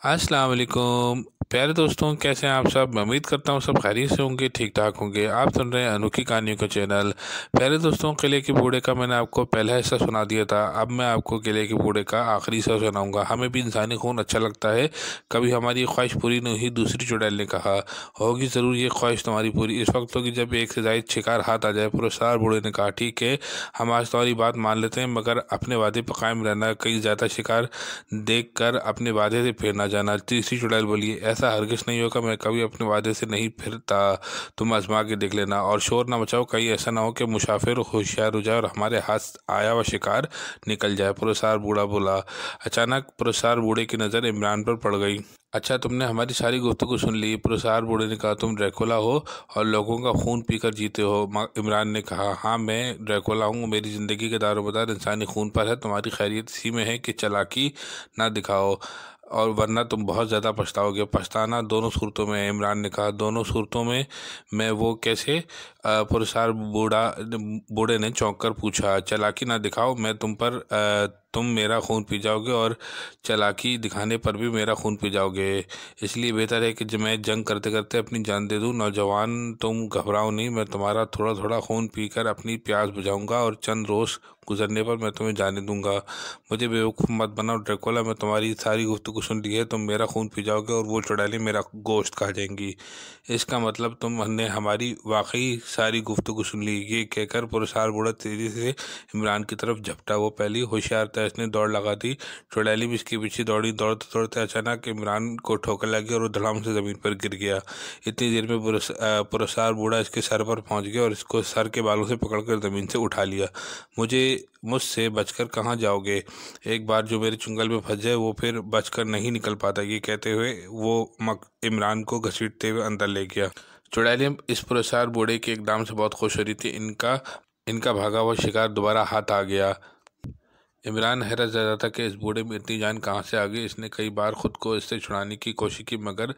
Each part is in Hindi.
अस्सलाम वालेकुम प्यारे दोस्तों, कैसे हैं आप सब। मैं उम्मीद करता हूँ सब खैरियत से होंगे, ठीक ठाक होंगे। आप सुन रहे हैं अनोखी कहानियों का चैनल। प्यारे दोस्तों, किले के बूढ़े का मैंने आपको पहला हिस्सा सुना दिया था। अब मैं आपको किले के बूढ़े का आखिरी हिस्सा सुनाऊंगा। हमें भी इंसानी खून अच्छा लगता है। कभी हमारी ख्वाहिश पूरी नहीं हुई, दूसरी चुड़ैल ने कहा। होगी ज़रूर ये ख्वाहिश तुम्हारी पूरी इस वक्त होगी जब एक से ज़ायद शिकार हाथ आ जाए। पुरस्कार बूढ़े ने कहा, ठीक है, हम आज तुम्हारी बात मान लेते हैं, मगर अपने वादे पर कायम रहना। कई ज़्यादा शिकार देख कर अपने वादे से फिर ना जाना। तीसरी चुड़ैल बोली, ऐसा हरगिज नहीं होगा, मैं कभी अपने वादे से नहीं फिरता। तुम आजमा के देख लेना और शोर ना मचाओ, कहीं ऐसा ना हो कि मुसाफिर होशियार हो जाए और हमारे हाथ आया हुआ शिकार निकल जाए। पुरस्कार बूढ़ा बोला। अचानक पुरस्कार बूढ़े की नज़र इमरान पर पड़ गई। अच्छा, तुमने हमारी सारी गुफ्तगू सुन ली। पुरस्कार बूढ़े ने कहा, तुम ड्रैकुला हो और लोगों का खून पीकर जीते हो। इमरान ने कहा, हाँ, मैं ड्रैकुला हूँ। मेरी ज़िंदगी के दारोमदार इंसानी खून पर है। तुम्हारी खैरियत इसी में है कि चालाकी ना दिखाओ, और वरना तुम बहुत ज़्यादा पछताओगे। पछताना दोनों सूरतों में है। इमरान ने कहा, दोनों सूरतों में मैं वो कैसे? पुरस्कार बूढ़े ने चौंक कर पूछा। चालाकी ना दिखाओ, मैं तुम मेरा खून पी जाओगे और चालाकी दिखाने पर भी मेरा खून पी जाओगे। इसलिए बेहतर है कि मैं जंग करते करते अपनी जान दे दूं। नौजवान, तुम घबराओ नहीं, मैं तुम्हारा थोड़ा थोड़ा खून पीकर अपनी प्यास बुझाऊंगा और चंद रोज़ गुजरने पर मैं तुम्हें जाने दूंगा। मुझे बेवकूफ़ मत बनाओ ड्रैकुला, मैं तुम्हारी सारी गुफ्तगू सुन ली है। तुम मेरा खून पी जाओगे और वो चुड़ैलें मेरा गोश्त खा जाएंगी। इसका मतलब तुमने हमारी वाकई सारी गुफ्तगू सुन ली। ये कहकर पुरस्कार बूढ़ा तेजी से इमरान की तरफ झपटा। वो पहली होशियार था, इसने दौड़ लगा दी। चुड़ैली भी इसके पीछे दौड़ी। दौड़ते दौड़ते अचानक इमरान को ठोकर लगी और वो धड़ाम से ज़मीन पर गिर गया। इतनी देर में पुरस्कार बूढ़ा इसके सर पर पहुंच गया और इसको सर के बालों से पकड़कर ज़मीन से उठा लिया। मुझसे बचकर कहाँ जाओगे? एक बार जो मेरे चुंगल में फंस जाए वो फिर बचकर नहीं निकल पाता। ये कहते हुए वो इमरान को घसीटते हुए अंदर ले गया। चुड़ैलियाँ इस पुरस्कार बूढ़े के इकदाम से बहुत खुश हो रही थी। इनका इनका भागा हुआ शिकार दोबारा हाथ आ गया। इमरान हैरत ज़्यादा था कि इस बूढ़े में इतनी जान कहाँ से आ गई। इसने कई बार खुद को इससे छुड़ाने की कोशिश की, मगर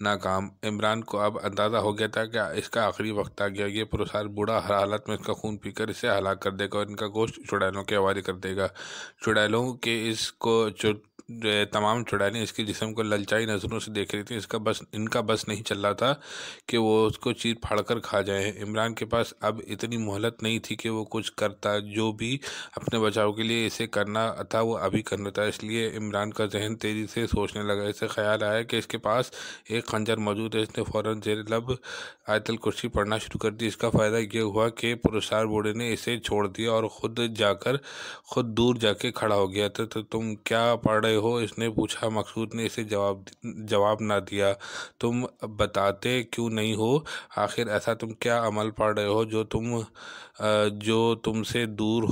नाकाम। इमरान को अब अंदाज़ा हो गया था कि इसका आखिरी वक्त आ गया। ये पुरस्कार बूढ़ा हर हालत में इसका खून पीकर इसे हलाक कर देगा और इनका गोश्त चुड़ैलों के हवाले कर देगा। चुड़ैलों के इसको तमाम चुड़ैलें इसके जिस्म को ललचाई नज़रों से देख रही थी। इनका बस नहीं चल रहा था कि वो उसको चीर फाड़ कर खा जाए। इमरान के पास अब इतनी मोहलत नहीं थी कि वो कुछ करता। जो भी अपने बचाव के लिए इसे करना था वो अभी करना था। इसलिए इमरान का जहन तेज़ी से सोचने लगा। इसे ख्याल आया कि इसके पास एक खंजर मौजूद है। इसने फ़ौरन ज़ेर लब आयतल कुर्सी पढ़ना शुरू कर दी। इसका फ़ायदा ये हुआ कि पुरस्कार बूढ़े ने इसे छोड़ दिया और खुद दूर जाके खड़ा हो गया। तो तुम क्या पढ़ रहे हो? इसने पूछा। मकसूद ने इसे जवाब ना दिया। तुम बताते क्यों नहीं हो? आखिर ऐसा तुम क्या अमल पढ़ रहे हो जो तुमसे दूर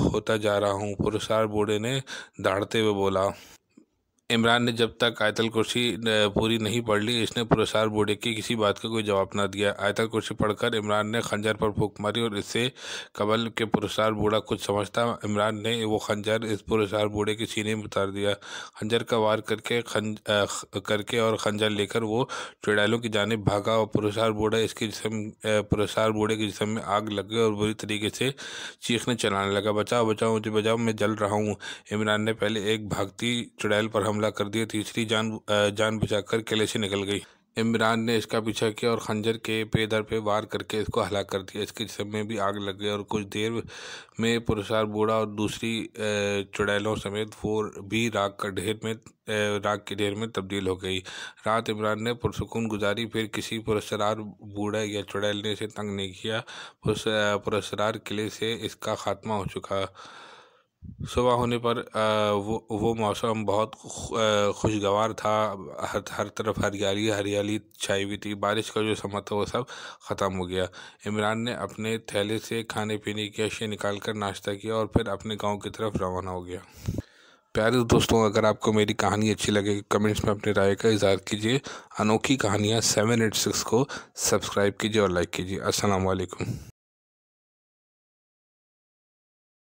होता जा रहा हूँ? पुरस्कार बूढ़े ने दहाड़ते हुए बोला। इमरान ने जब तक आयतल कुर्सी पूरी नहीं पढ़ ली, इसने पुरस्कार बूढ़े की किसी बात का कोई जवाब ना दिया। आयतल कुर्सी पढ़कर इमरान ने खंजर पर फूंक मारी और इससे कबल के पुरस्कार बूढ़ा कुछ समझता, इमरान ने वो खंजर इस पुरस्कार बूढ़े के सीने में उतार दिया। खंजर का वार करके और खंजर लेकर वो चुड़ैलों की जानिब भागा और पुरस्कार बूढ़े के जिस्म में आग लग गई और बुरी तरीके से चीखने चलाने लगा। बचाओ बचाओ, मुझे बचाओ, मैं जल रहा हूँ। इमरान ने पहले एक भागती चुड़ैल पर हमला कर दिया। तीसरी जान बचाकर किले से निकल गई। इमरान ने इसका पीछा किया और खंजर के पे पे वार करके इसको हलाक कर दिया। इसके जिस्म में भी आग लग गई और कुछ देर में पुरस्कार बूढ़ा और दूसरी चुड़ैलों समेत वो भी राख के ढेर में तब्दील हो गई। रात इमरान ने पुरसुकून गुजारी। फिर किसी पुरस्कार बूढ़ा या चुड़ैल ने इसे तंग नहीं किया। पुरस्कार किले से इसका खात्मा हो चुका। सुबह होने पर वो मौसम बहुत खुशगवार था। हर तरफ हरियाली हरियाली छाई हुई थी। बारिश का जो समय था वो सब ख़त्म हो गया। इमरान ने अपने थैले से खाने पीने की अशिया निकाल कर नाश्ता किया और फिर अपने गांव की तरफ रवाना हो गया। प्यारे दोस्तों, अगर आपको मेरी कहानी अच्छी लगे, कमेंट्स में अपनी राय का इज़हार कीजिए। अनोखी कहानियाँ 786 को सब्सक्राइब कीजिए और लाइक कीजिए। अस्सलाम वालेकुम।